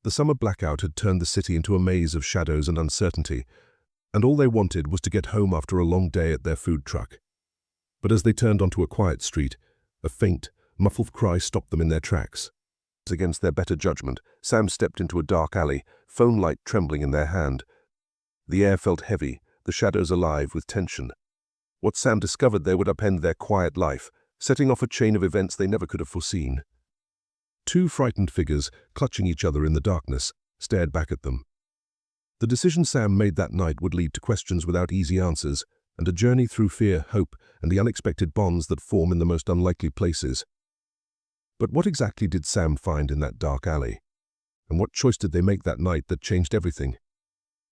The summer blackout had turned the city into a maze of shadows and uncertainty, and all they wanted was to get home after a long day at their food truck. But as they turned onto a quiet street, a faint, muffled cry stopped them in their tracks. Against their better judgment, Sam stepped into a dark alley, phone light trembling in their hand. The air felt heavy, the shadows alive with tension. What Sam discovered there would upend their quiet life, setting off a chain of events they never could have foreseen. Two frightened figures, clutching each other in the darkness, stared back at them. The decision Sam made that night would lead to questions without easy answers, and a journey through fear, hope, and the unexpected bonds that form in the most unlikely places. But what exactly did Sam find in that dark alley? And what choice did they make that night that changed everything?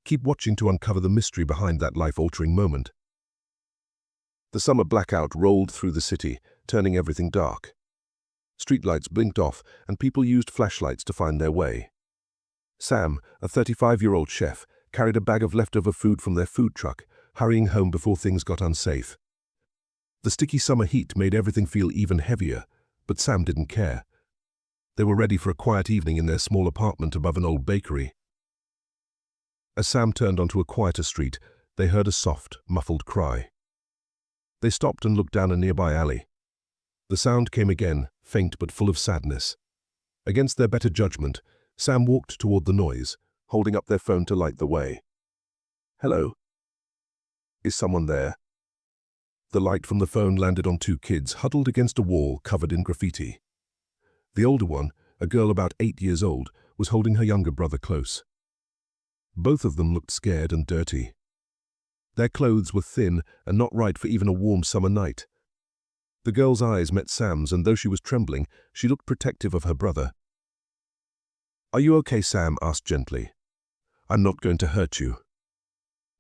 Keep watching to uncover the mystery behind that life-altering moment. The summer blackout rolled through the city, turning everything dark. Streetlights blinked off, and people used flashlights to find their way. Sam, a 35-year-old chef, carried a bag of leftover food from their food truck, hurrying home before things got unsafe. The sticky summer heat made everything feel even heavier, but Sam didn't care. They were ready for a quiet evening in their small apartment above an old bakery. As Sam turned onto a quieter street, they heard a soft, muffled cry. They stopped and looked down a nearby alley. The sound came again, faint but full of sadness. Against their better judgment, Sam walked toward the noise, holding up their phone to light the way. "Hello? Is someone there?" The light from the phone landed on two kids huddled against a wall covered in graffiti. The older one, a girl about 8 years old, was holding her younger brother close. Both of them looked scared and dirty. Their clothes were thin and not right for even a warm summer night. The girl's eyes met Sam's, and though she was trembling, she looked protective of her brother. "Are you okay?" Sam asked gently. "I'm not going to hurt you."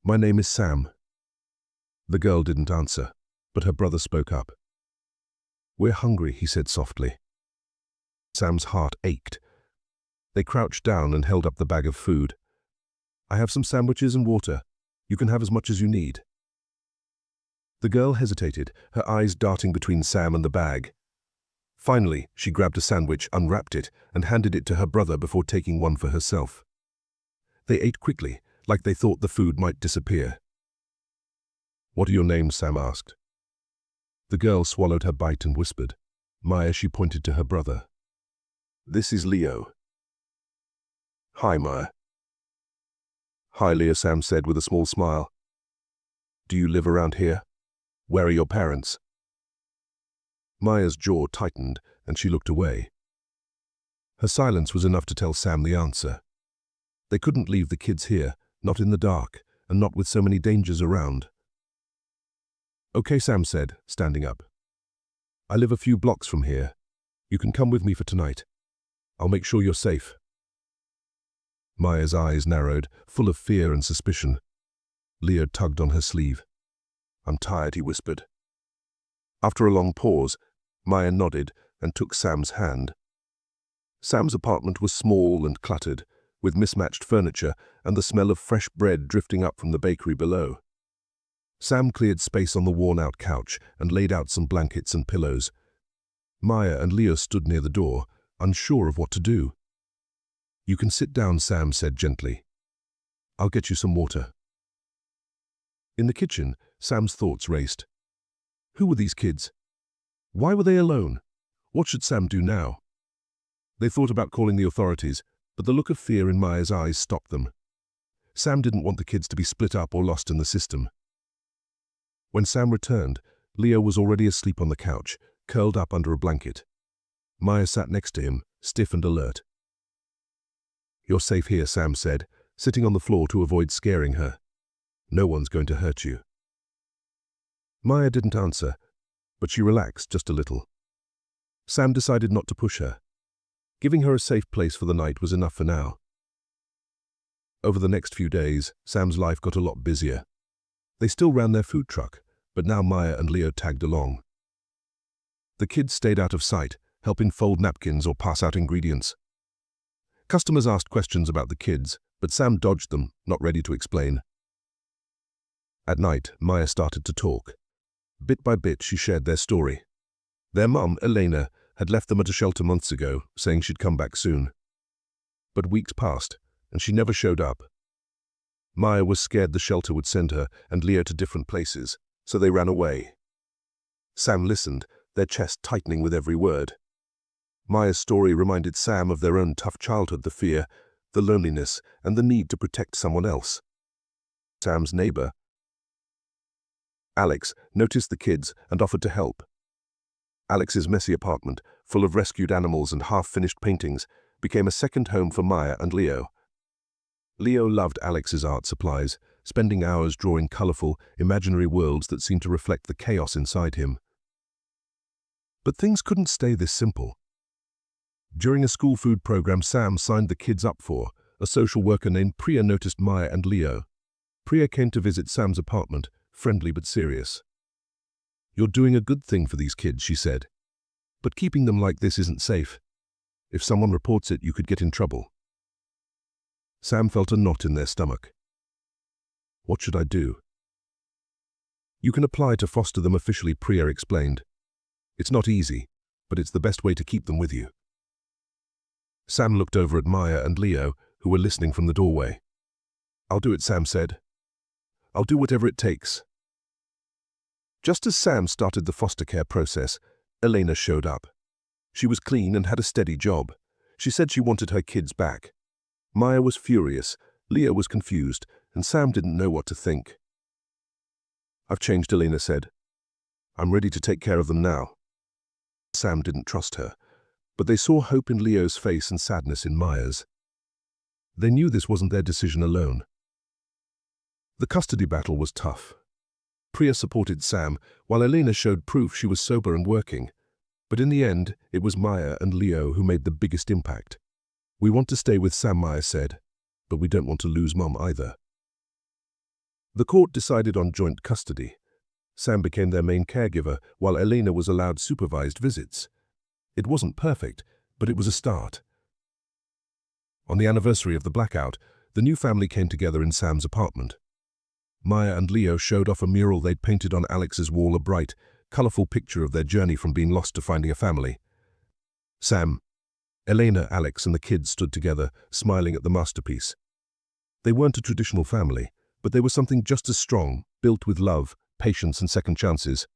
"My name is Sam." The girl didn't answer, but her brother spoke up. "We're hungry," he said softly. Sam's heart ached. They crouched down and held up the bag of food. "I have some sandwiches and water. You can have as much as you need." The girl hesitated, her eyes darting between Sam and the bag. Finally, she grabbed a sandwich, unwrapped it, and handed it to her brother before taking one for herself. They ate quickly, like they thought the food might disappear. "What are your names?" Sam asked. The girl swallowed her bite and whispered. "Maya," she pointed to her brother. "This is Leo." "Hi, Maya." "Hi, Leo," Sam said with a small smile. "Do you live around here? Where are your parents?" Maya's jaw tightened, and she looked away. Her silence was enough to tell Sam the answer. They couldn't leave the kids here, not in the dark, and not with so many dangers around. "Okay," Sam said, standing up. "I live a few blocks from here. You can come with me for tonight. I'll make sure you're safe." Maya's eyes narrowed, full of fear and suspicion. Leo tugged on her sleeve. "I'm tired," he whispered. After a long pause, Maya nodded and took Sam's hand. Sam's apartment was small and cluttered, with mismatched furniture and the smell of fresh bread drifting up from the bakery below. Sam cleared space on the worn-out couch and laid out some blankets and pillows. Maya and Leo stood near the door, unsure of what to do. "You can sit down," Sam said gently. "I'll get you some water." In the kitchen, Sam's thoughts raced. Who were these kids? Why were they alone? What should Sam do now? They thought about calling the authorities, but the look of fear in Maya's eyes stopped them. Sam didn't want the kids to be split up or lost in the system. When Sam returned, Leo was already asleep on the couch, curled up under a blanket. Maya sat next to him, stiff and alert. "You're safe here," Sam said, sitting on the floor to avoid scaring her. "No one's going to hurt you." Maya didn't answer, but she relaxed just a little. Sam decided not to push her. Giving her a safe place for the night was enough for now. Over the next few days, Sam's life got a lot busier. They still ran their food truck, but now Maya and Leo tagged along. The kids stayed out of sight, helping fold napkins or pass out ingredients. Customers asked questions about the kids, but Sam dodged them, not ready to explain. At night, Maya started to talk. Bit by bit, she shared their story. Their mum, Elena, had left them at a shelter months ago, saying she'd come back soon. But weeks passed, and she never showed up. Maya was scared the shelter would send her and Leo to different places, so they ran away. Sam listened, their chest tightening with every word. Maya's story reminded Sam of their own tough childhood, the fear, the loneliness, and the need to protect someone else. Sam's neighbor, Alex, noticed the kids and offered to help. Alex's messy apartment, full of rescued animals and half-finished paintings, became a second home for Maya and Leo. Leo loved Alex's art supplies, spending hours drawing colorful, imaginary worlds that seemed to reflect the chaos inside him. But things couldn't stay this simple. During a school food program Sam signed the kids up for, a social worker named Priya noticed Maya and Leo. Priya came to visit Sam's apartment, friendly but serious. "You're doing a good thing for these kids," she said. "But keeping them like this isn't safe. If someone reports it, you could get in trouble." Sam felt a knot in their stomach. "What should I do?" "You can apply to foster them officially," Priya explained. "It's not easy, but it's the best way to keep them with you." Sam looked over at Maya and Leo, who were listening from the doorway. "I'll do it," Sam said. "I'll do whatever it takes." Just as Sam started the foster care process, Elena showed up. She was clean and had a steady job. She said she wanted her kids back. Maya was furious, Leo was confused, and Sam didn't know what to think. "I've changed," Elena said. "I'm ready to take care of them now." Sam didn't trust her, but they saw hope in Leo's face and sadness in Maya's. They knew this wasn't their decision alone. The custody battle was tough. Priya supported Sam, while Elena showed proof she was sober and working. But in the end, it was Maya and Leo who made the biggest impact. "We want to stay with Sam," Maya said, "but we don't want to lose Mom either." The court decided on joint custody. Sam became their main caregiver, while Elena was allowed supervised visits. It wasn't perfect, but it was a start. On the anniversary of the blackout, the new family came together in Sam's apartment. Maya and Leo showed off a mural they'd painted on Alex's wall, a bright, colorful picture of their journey from being lost to finding a family. Sam, Elena, Alex, and the kids stood together, smiling at the masterpiece. They weren't a traditional family, but they were something just as strong, built with love, patience, and second chances.